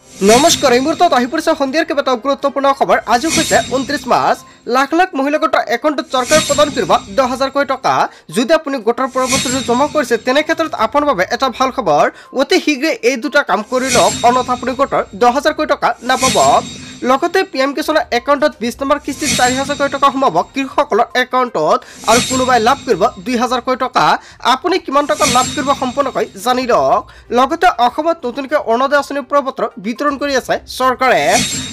নমস্কাৰ, এই মুহূৰ্তত আহি পৰিছে সন্ধিয়াৰ কেইবাটাও গুৰুত্বপূৰ্ণ খবৰ। আজি হৈছে 29 মাৰ্চ। লাখ লাখ মহিলা গোটৰ একাউণ্টত চৰকাৰে প্ৰদান কৰিব 10,000 টকা। যদি আপুনি গোটৰ প্ৰপত্ৰটো জমা কৰিছে তেনে ক্ষেত্ৰত আপোনাৰ বাবে এটা ভাল খবৰ। অতি শীঘ্ৰে এই দুটা কাম কৰি লওক, অন্যথা আপুনি গোটৰ 10,000 টকা নাপাব। লগতে PM কিষাণৰ একাউণ্টত 20 নম্বৰ কিস্তিত 4,000 টকা সোমাব কৃষকসকলৰ একাউণ্টত, আৰু কোনোবাই লাভ কৰিব 2,000 টকা। আপুনি কিমান টকা লাভ কৰিব সম্পূৰ্ণকৈ জানি লওক। লগতে অসমত নতুনকৈ অৰুণোদয় আঁচনিৰ প্ৰপত্ৰ বিতৰণ কৰি আছে চৰকাৰে,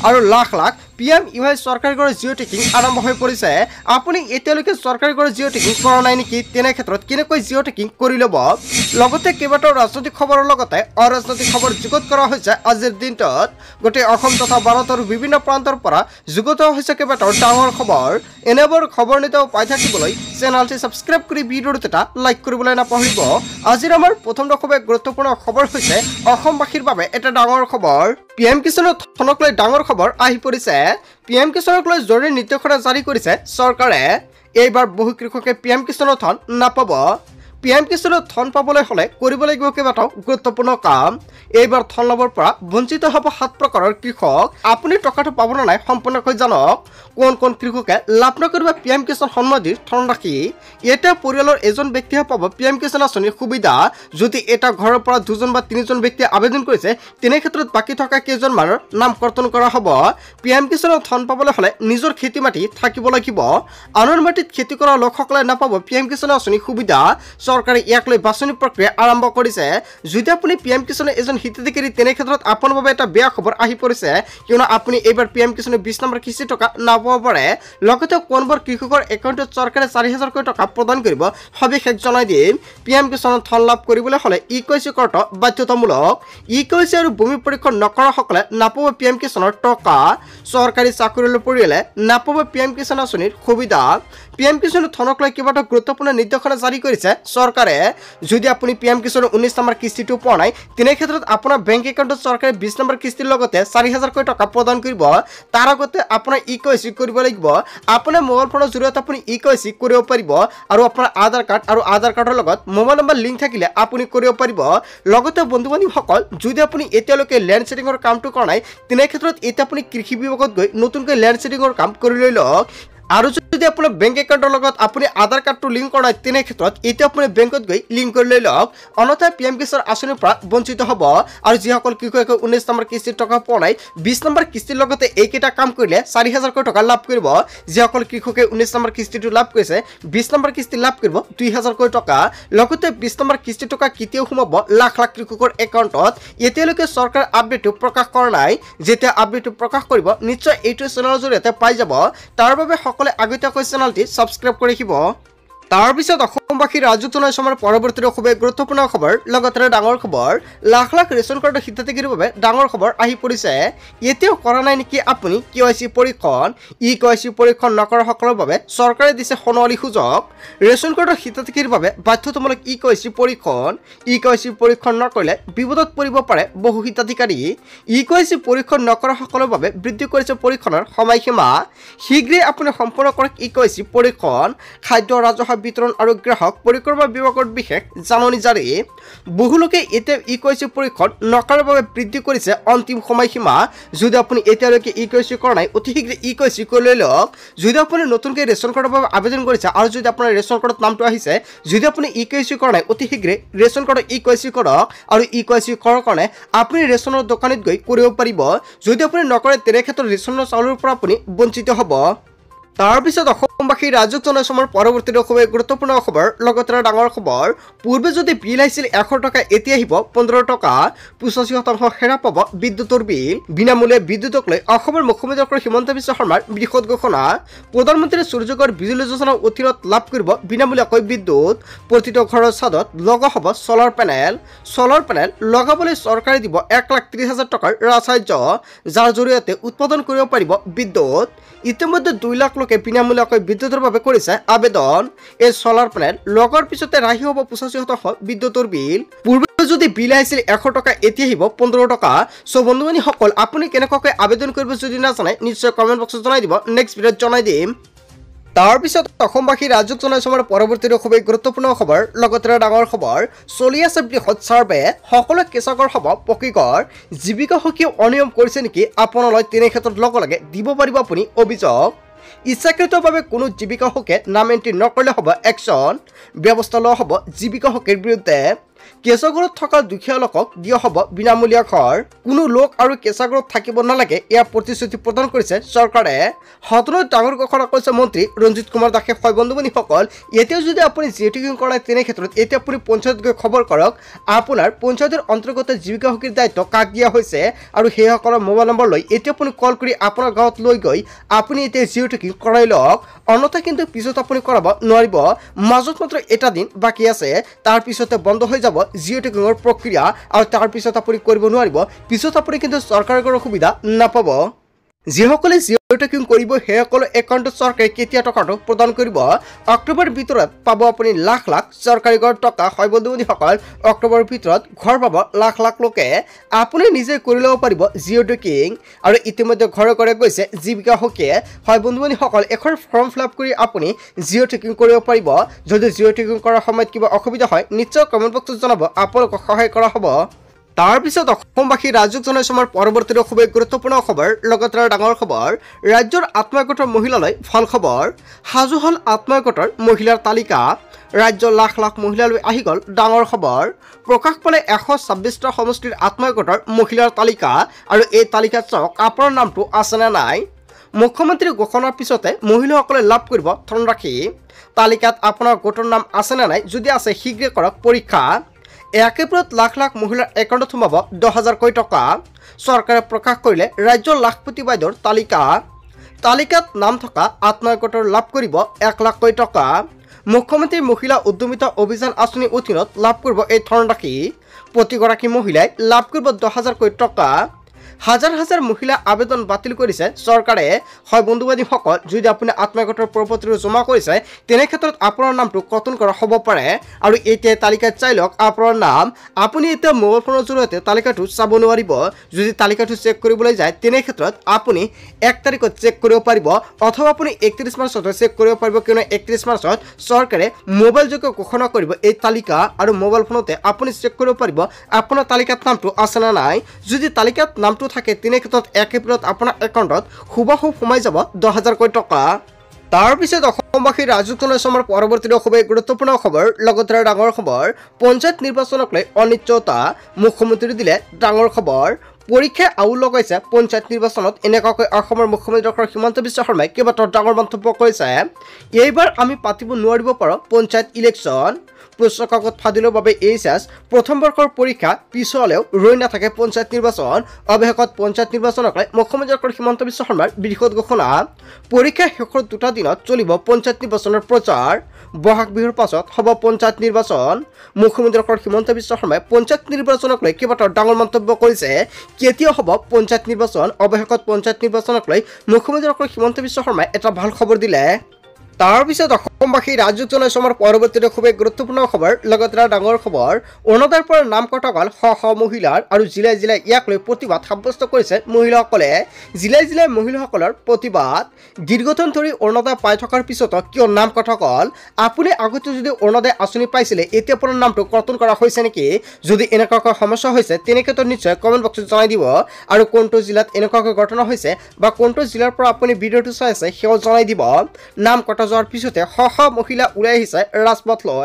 আৰু লাখ লাখ PMUY চৰকাৰী ঘৰৰ জিঅ' টেকিং আৰম্ভ হৈ পৰিছে। আপুনি এতিয়ালৈকে চৰকাৰী ঘৰৰ জিঅ' টেকিং কৰা নাই নেকি? তেনে ক্ষেত্ৰত কেনেকৈ জিঅ' টেকিং কৰি ল'ব। লগতে কেইবাটাও ৰাজনৈতিক খবৰৰ লগতে অৰাজনৈতিক খবৰ যুগুত কৰা হৈছে আজিৰ দিনটোত। গোটেই অসম তথা ভাৰতৰ বিভিন্ন প্ৰান্তৰ পৰা যুগুত হৈছে কেইবাটাও ডাঙৰ খবৰ। এনেবোৰ খবৰ নিতৌ পাই থাকিবলৈ চেনেলটি ছাবস্ক্ৰাইব কৰি ভিডিঅ'টো এটা লাইক কৰিবলৈ নাপাহৰিব। আজিৰ আমাৰ প্ৰথম খুবেই গুৰুত্বপূৰ্ণ খবৰ হৈছে অসমবাসীৰ বাবে এটা ডাঙৰ খবৰ। PM কিষাণৰ ধনক লৈ ডাঙৰ খবৰ আহি পৰিছে। PM কিষাণক লৈ জৰুৰী নিৰ্দেশনা জাৰি কৰিছে চৰকাৰে। এইবাৰ বহু কৃষকে PM কিষাণৰ ধন নাপাব। PM কিষাণৰ ধন পাবলৈ হ'লে কৰিব লাগিব কেইবাটাও গুৰুত্বপূৰ্ণ কাম। এইবাৰ ধন লাভৰ পৰা বঞ্চিত হ'ব 7 প্ৰকাৰৰ কৃষক। আপুনি টকাটো পাব নে নাই সম্পূৰ্ণকৈ জানক। কোন কোন কৃষকে লাভ নকৰিব PM কিষাণ সন্মানিধিৰ ধনৰাশি। এটা পৰিয়ালৰ এজন ব্যক্তিয়ে পাব PM কিষাণ আঁচনিৰ সুবিধা। যদি এটা ঘৰৰ পৰা 2জন বা 3জন ব্যক্তিয়ে আবেদন কৰিছে তেনে ক্ষেত্ৰত বাকী থকা কেইজনমানৰ নাম কৰ্তন কৰা হ'ব। PM কিষাণৰ ধন পাবলৈ হ'লে নিজৰ খেতি মাটি থাকিব লাগিব। আনৰ মাটিত খেতি কৰা লোকসকলে নাপাব PM কিষাণ আঁচনিৰ সুবিধা। চৰকাৰে ইয়াক লৈ বাছনি প্ৰক্ৰিয়া আৰম্ভ কৰিছে। যদি আপুনি PM কিষাণৰ এজন হিতাধিকাৰী তেনে ক্ষেত্ৰত আপোনাৰ বাবে এটা বেয়া খবৰ আহি পৰিছে, কিয়নো আপুনি এইবাৰ PM কিষাণৰ 20 নম্বৰ কিস্তি টকা নাপাব পাৰে। লগতে কোনবোৰ কৃষকৰ একাউণ্টত চৰকাৰে 4,000 টকা প্ৰদান কৰিব সবিশেষ জনাই দিম। PM কিষাণৰ ধন লাভ কৰিবলৈ হ'লে EKYC কৰাটো বাধ্যতামূলক। EKYC আৰু ভূমি পৰীক্ষণ নকৰাসকলে নাপাব PM কিষাণৰ টকা। চৰকাৰী চাকৰিয়াল পৰিয়ালে নাপাব PM কিষাণ আঁচনিৰ সুবিধা। PM কিষাণৰ ধনক লৈ কেইবাটাও গুৰুত্বপূৰ্ণ নিৰ্দেশনা জাৰি কৰিছে চৰকাৰে। যদি আপুনি PM কিষাণৰ 19 নম্বৰ কিস্তিটো পোৱা নাই তেনে ক্ষেত্ৰত আপোনাৰ বেংক একাউণ্টত চৰকাৰে 20 নম্বৰ কিস্তিৰ লগতে 4,000 টকা প্ৰদান কৰিব। তাৰ আগতে আপোনাৰ EKYC কৰিব লাগিব। আপোনাৰ মোবাইল ফোনৰ জৰিয়তে আপুনি EKYC কৰিব পাৰিব, আৰু আপোনাৰ আধাৰ কাৰ্ড আৰু আধাৰ কাৰ্ডৰ লগত মোবাইল নম্বৰ লিংক থাকিলে আপুনি কৰিব পাৰিব। লগতে বন্ধু বান্ধৱীসকল, যদি আপুনি এতিয়ালৈকে লেণ্ড ছেটিঙৰ কামটো কৰা নাই তেনে ক্ষেত্ৰত এতিয়া আপুনি কৃষি বিভাগত গৈ নতুনকৈ লেণ্ড ছেটিঙৰ কাম কৰি লৈ লওক। আৰু যদি আপোনাৰ বেংক একাউণ্টৰ লগত আপুনি আধাৰ কাৰ্ডটো লিংক কৰা নাই তেনে ক্ষেত্ৰত এতিয়া আপুনি বেংকত গৈ লিংক কৰি লৈ লওক, অন্যথা PM কিষাণ আঁচনিৰ পৰা বঞ্চিত হ'ব। আৰু যিসকল কৃষকে 19 নম্বৰ কিস্তিৰ টকা পোৱা নাই 20 নম্বৰ কিস্তিৰ লগতে এইকেইটা কাম কৰিলে 4,000 টকা লাভ কৰিব। যিসকল কৃষকে 19 নম্বৰ কিস্তিটো লাভ কৰিছে 20 নম্বৰ কিস্তি লাভ কৰিব 2,000 টকা। লগতে 20 নম্বৰ কিস্তি টকা কেতিয়াও সোমাব লাখ লাখ কৃষকৰ একাউণ্টত। এতিয়ালৈকে চৰকাৰে আপডেটটো প্ৰকাশ কৰা নাই। যেতিয়া আপডেটটো প্ৰকাশ কৰিব নিশ্চয় এইটো চেনেলৰ জৰিয়তে পাই যাব। তাৰ বাবে আগতীয়াকৈ চেনেলটি ছাবস্ক্ৰাইব কৰি ৰাখিব। তাৰপিছত অসমবাসীৰ ৰাজুতনা সময়ৰ পৰৱৰ্তী খুবেই গুৰুত্বপূৰ্ণ খবৰ, লগতে ডাঙৰ খবৰ। লাখ লাখ ৰেচন কাৰ্ডৰ হিতাধিকাৰীৰ বাবে ডাঙৰ খবৰ আহি পৰিছে। এতিয়াও কৰা নাই নেকি আপুনি KYC পৰীক্ষণ? EKYC পৰীক্ষণ নকৰাসকলৰ বাবে চৰকাৰে দিছে সোণোৱালী সুযোগ। ৰেচন কাৰ্ডৰ হিতাধিকাৰীৰ বাবে বাধ্যতামূলক EKYC পৰীক্ষণ। EKYC পৰীক্ষণ নকৰিলে বিপদত পৰিব পাৰে বহু হিতাধিকাৰী। EKYC পৰীক্ষণ নকৰাসকলৰ বাবে বৃদ্ধি কৰিছে পৰীক্ষণৰ সময়সীমা। শীঘ্ৰে আপুনি সম্পূৰ্ণ কৰক EKYC পৰীক্ষণ। খাদ্য ৰাজহুৱা বিতৰণ আৰু গ্ৰাহক পৰিক্ৰমা বিভাগৰ বিশেষ জাননী জাৰি। বহু লোকে এতিয়া EKYC পৰীক্ষণ নকৰাৰ বাবে বৃদ্ধি কৰিছে অন্তিম সময়সীমা। যদি আপুনি এতিয়ালৈকে EKYC কৰা নাই অতি শীঘ্ৰে EKYC কৰি লৈ লওক। যদি আপুনি নতুনকৈ ৰেচন কাৰ্ডৰ বাবে আবেদন কৰিছে আৰু যদি আপোনাৰ ৰেচন কাৰ্ডত নামটো আহিছে, যদি আপুনি EKYC কৰা নাই অতি শীঘ্ৰে ৰেচন কাৰ্ডত EKYC কৰক। আৰু EKYC কৰাৰ কাৰণে আপুনি ৰেচনৰ দোকানত গৈ কৰিব পাৰিব। যদি আপুনি নকৰে তেনে ক্ষেত্ৰত ৰেচনৰ চাউলৰ পৰা আপুনি বঞ্চিত হ'ব। তাৰপিছত অসমবাসী ৰাজুতনা সময়ৰ পৰৱৰ্তী খুবেই গুৰুত্বপূৰ্ণ খবৰ, লগতে ডাঙৰ খবৰ। পূৰ্বে যদি বিল আহিছিল 100 টকা এতিয়া আহিব 15 টকা। 85% হেৰা পাব বিদ্যুতৰ বিল। বিনামূলীয়া বিদ্যুতক লৈ অসমৰ মুখ্যমন্ত্ৰী ডক্টৰ হিমন্ত বিশ্ব শৰ্মাৰ বৃহৎ ঘোষণা। প্ৰধানমন্ত্ৰী সূৰ্যঘৰ বিজুলী যোজনাৰ অধীনত লাভ কৰিব বিনামূলীয়াকৈ বিদ্যুৎ। প্ৰতিটো ঘৰৰ ছাদত লগা হ'ব ছলাৰ পেনেল। ছলাৰ পেনেল লগাবলৈ চৰকাৰে দিব 1,30,000 টকাৰ ৰাজসাহায্য, যাৰ জৰিয়তে উৎপাদন কৰিব পাৰিব বিদ্যুৎ। ইতিমধ্যে 2 লাখ লোকে বিনামূলীয়াকৈ বিদ্যুতৰ বাবে কৰিছে আবেদন। এই ছলাৰ পেনেল লগাৰ পিছতে ৰাহি হ'ব 85% বিদ্যুতৰ বিল। পূৰ্বে যদি বিল আহিছিল 100 টকা এতিয়া আহিব 15 টকা। সো বন্ধু বান্ধৱীসকল, আপুনি কেনেকৈ আবেদন কৰিব যদি নাজানে নিশ্চয় কমেণ্ট বক্সত জনাই দিব, নেক্সট ভিডিঅ'ত জনাই দিম। তাৰ পিছত অসমবাসী ৰাজ্যক জনাইছো আমাৰ পৰৱৰ্তী খুবেই গুৰুত্বপূৰ্ণ খবৰ লগতে ডাঙৰ খবৰ চলি আছে বৃহৎ চাৰ্ভে সকলো কৃষকৰ হ'ব পকীঘৰ জীৱিকা সখীয়ে অনিয়ম কৰিছে নেকি আপোনালৈ তেনে ক্ষেত্ৰত লগে দিব পাৰিব আপুনি অভিযোগ ইচ্ছাকৃতভাৱে কোনো জীৱিকা সখীয়ে নাম এণ্ট্ৰি নকৰিলে হ'ব একশ্যন ব্যৱস্থা লোৱা হ'ব জীৱিকা সখীৰ বিৰুদ্ধে কেঁচাঘৰত থকা দুখীয়া লোকক দিয়া হ'ব বিনামূলীয়া ঘৰ কোনো লোক আৰু কেঁচাঘৰত থাকিব নালাগে এয়া প্ৰতিশ্ৰুতি প্ৰদান কৰিছে চৰকাৰে সদনত ডাঙৰ ঘোষণা কৰিছে মন্ত্ৰী ৰঞ্জিত কুমাৰ দাসে হয় বন্ধু বান্ধৱীসকল এতিয়াও যদি আপুনি জিঅ'টিকিং কৰা তেনে ক্ষেত্ৰত এতিয়া আপুনি পঞ্চায়ত গৈ খবৰ কৰক আপোনাৰ পঞ্চায়তৰ অন্তৰ্গত জীৱিকা সখীৰ দায়িত্ব কাক দিয়া হৈছে আৰু সেইসকলৰ মোবাইল নম্বৰ লৈ এতিয়া আপুনি কল কৰি আপোনাৰ গাঁৱত লৈ গৈ আপুনি এতিয়া জিঅ'টিকিং কৰাই লওক অন্যথা কিন্তু পিছত আপুনি কৰাব নোৱাৰিব মাজত মাত্ৰ এটা দিন বাকী আছে তাৰ পিছতে বন্ধ হৈ যাব জিঅ'টিকিঙৰ প্ৰক্ৰিয়া আৰু তাৰ পিছত আপুনি কৰিব নোৱাৰিব পিছত আপুনি কিন্তু চৰকাৰৰ সুবিধা নাপাব যিসকলে জিঅ'টিকিং কৰিব সেইসকলৰ একাউণ্টত চৰকাৰে কেতিয়া টকাটো প্ৰদান কৰিব অক্টোবৰ ভিতৰত পাব আপুনি লাখ লাখ চৰকাৰী ঘৰ টকা হয় বন্ধুসকল অক্টোবৰৰ ভিতৰত ঘৰ পাব লাখ লাখ লোকে আপুনি নিজে কৰি ল'ব পাৰিব জিঅ'টিকিং আৰু ইতিমধ্যে ঘৰে ঘৰে গৈছে জীৱিকা সখীয়ে হয় বন্ধুসকল এখন ফৰ্ম ফিল আপ কৰি আপুনি জিঅ'টিকিং কৰিব পাৰিব যদি জিঅ'টিকিং কৰাৰ সময়ত কিবা অসুবিধা হয় নিশ্চয় কমেণ্ট বক্সত জনাব আপোনালোকক সহায় কৰা হ'ব তাৰ পিছত অসমবাসী ৰাজ্যক জনাইছো আমাৰ পৰৱৰ্তী খুবেই গুৰুত্বপূৰ্ণ খবৰ লগতে ডাঙৰ খবৰ ৰাজ্যৰ আত্মসহায়ক মহিলালৈ ভাল খবৰ সাজু হল আত্মসহায়ক মহিলাৰ তালিকা ৰাজ্যৰ লাখ লাখ মহিলালৈ আহি গ'ল ডাঙৰ খবৰ প্ৰকাশ পালে 126টা সমষ্টিৰ আত্মসহায়ক মহিলাৰ তালিকা আৰু এই তালিকাত চাওক আপোনাৰ নামটো আছে নে নাই মুখ্যমন্ত্ৰী ঘোষণাৰ পিছতে মহিলাসকলে লাভ কৰিব ধনৰাশি তালিকাত আপোনাৰ গোটৰ নাম আছে নে নাই যদি আছে শীঘ্ৰে কৰক পৰীক্ষা একেবাৰত লাখ লাখ মহিলাৰ একাউণ্টত সোমাব 10,000 কোটি টকা চৰকাৰে প্ৰকাশ কৰিলে ৰাজ্যৰ লাখপতি বাইদেউৰ তালিকাত নাম থকা আত্মসহায়ক লাভ কৰিব 1 লাখ কোটি টকা মুখ্যমন্ত্ৰী মহিলা উদ্যমিতা অভিযান আঁচনি অধীনত লাভ কৰিব এই ধনৰাশি প্ৰতিগৰাকী মহিলাই লাভ কৰিব 10,000 কোটি টকা হাজাৰ হাজাৰ মহিলা আবেদন বাতিল কৰিছে চৰকাৰে হয় বন্ধুবান্ধৱীসকল যদি আপুনি আত্মসহায়কৰ প্ৰপত্ৰ জমা কৰিছে তেনে ক্ষেত্ৰত আপোনাৰ নামটো কটন কৰা হ'ব পাৰে আৰু এতিয়া তালিকাত চাই লওক আপোনাৰ নাম আপুনি এতিয়া মোবাইল ফোনৰ জৰিয়তে তালিকাটো চাব নোৱাৰিব যদি তালিকাটো চেক কৰিবলৈ যায় তেনে ক্ষেত্ৰত আপুনি 1 তাৰিখত চেক কৰিব পাৰিব অথবা আপুনি 31 মাৰ্চত চেক কৰিব পাৰিব কিয়নো 31 মাৰ্চত চৰকাৰে মোবাইল যোগে ঘোষণা কৰিব এই তালিকা আৰু মোবাইল ফোনতে আপুনি চেক কৰিব পাৰিব আপোনাৰ তালিকাত নামটো আছে নে নাই যদি তালিকাত নামটো থাকে তেনে ক্ষেত্ৰত একেবাৰত আপোনাৰ একাউণ্টত হুবাহু সোমাই যাব 10,000 কোটি টকা তাৰ পিছত অসমবাসী ৰাজ্যক জনাইছো আমাৰ পৰৱৰ্তী খুবেই গুৰুত্বপূৰ্ণ খবৰ লগতে ডাঙৰ খবৰ পঞ্চায়ত নিৰ্বাচনক লৈ অনিশ্চয়তা মুখ্যমন্ত্ৰী দিলে ডাঙৰ খবৰ পৰীক্ষাই আউল লগাইছে পঞ্চায়ত নিৰ্বাচনত এনেকুৱাকৈ অসমৰ মুখ্যমন্ত্ৰী ডক্টৰ হিমন্ত বিশ্ব শৰ্মাই কেইবাটাও ডাঙৰ মন্তব্য কৰিছে এইবাৰ আমি পাতিব নোৱাৰিব পাৰোঁ পঞ্চায়ত ইলেকশ্যন প্ৰশ্ন কাকত ফাদিলৰ বাবে এইচএছ প্ৰথম বৰ্ষৰ পৰীক্ষা পিছলৈও ৰৈ নাথাকে পঞ্চায়ত নিৰ্বাচন অৱশেষত পঞ্চায়ত নিৰ্বাচনক লৈ মুখ্যমন্ত্ৰী ডক্টৰ হিমন্ত বিশ্ব শৰ্মাৰ বৃহৎ ঘোষণা পৰীক্ষা শেষৰ 2টা দিনত চলিব পঞ্চায়ত নিৰ্বাচনৰ প্ৰচাৰ বহাগ বিহুৰ পাছত হ'ব পঞ্চায়ত নিৰ্বাচন মুখ্যমন্ত্ৰী ডক্টৰ হিমন্ত বিশ্ব শৰ্মাই পঞ্চায়ত নিৰ্বাচনক লৈ কেইবাটাও ডাঙৰ মন্তব্য কৰিছে কেতিয়া হ'ব পঞ্চায়ত নিৰ্বাচন অৱশেষত পঞ্চায়ত নিৰ্বাচনক লৈ মুখ্যমন্ত্ৰী ডক্টৰ হিমন্ত বিশ্ব শৰ্মাই এটা ভাল খবৰ দিলে তাৰ পিছত অসমবাসী ৰাজ্যক জনাইছো আমাৰ পৰৱৰ্তী খুবেই গুৰুত্বপূৰ্ণ খবৰ লগতে ডাঙৰ খবৰ অৰুণোদয়ৰ পৰা নাম কটা গ'ল শ মহিলাৰ আৰু জিলাই জিলাই ইয়াক লৈ প্ৰতিবাদ সাব্যস্ত কৰিছে মহিলাসকলে জিলাই জিলাই মহিলাসকলৰ প্ৰতিবাদ দীৰ্ঘদিন ধৰি অৰুণোদয় পাই থকাৰ পিছত কিয় নাম কটা গ'ল আপুনি আগতে যদি অৰুণোদয় আঁচনি পাইছিলে এতিয়া আপোনাৰ নামটো কৰ্তন কৰা হৈছে নেকি যদি এনেকুৱাকৈ সমস্যা হৈছে তেনে ক্ষেত্ৰত নিশ্চয় কমেণ্ট বক্সত জনাই দিব আৰু কোনটো জিলাত এনেকুৱাকৈ ঘটনা হৈছে বা কোনটো জিলাৰ পৰা আপুনি ভিডিঅ'টো চাই আছে সেয়াও জনাই দিব নাম কটা যোৱাৰ পিছতে শ মহিলা ওলাই আহিছে ৰাজপথলৈ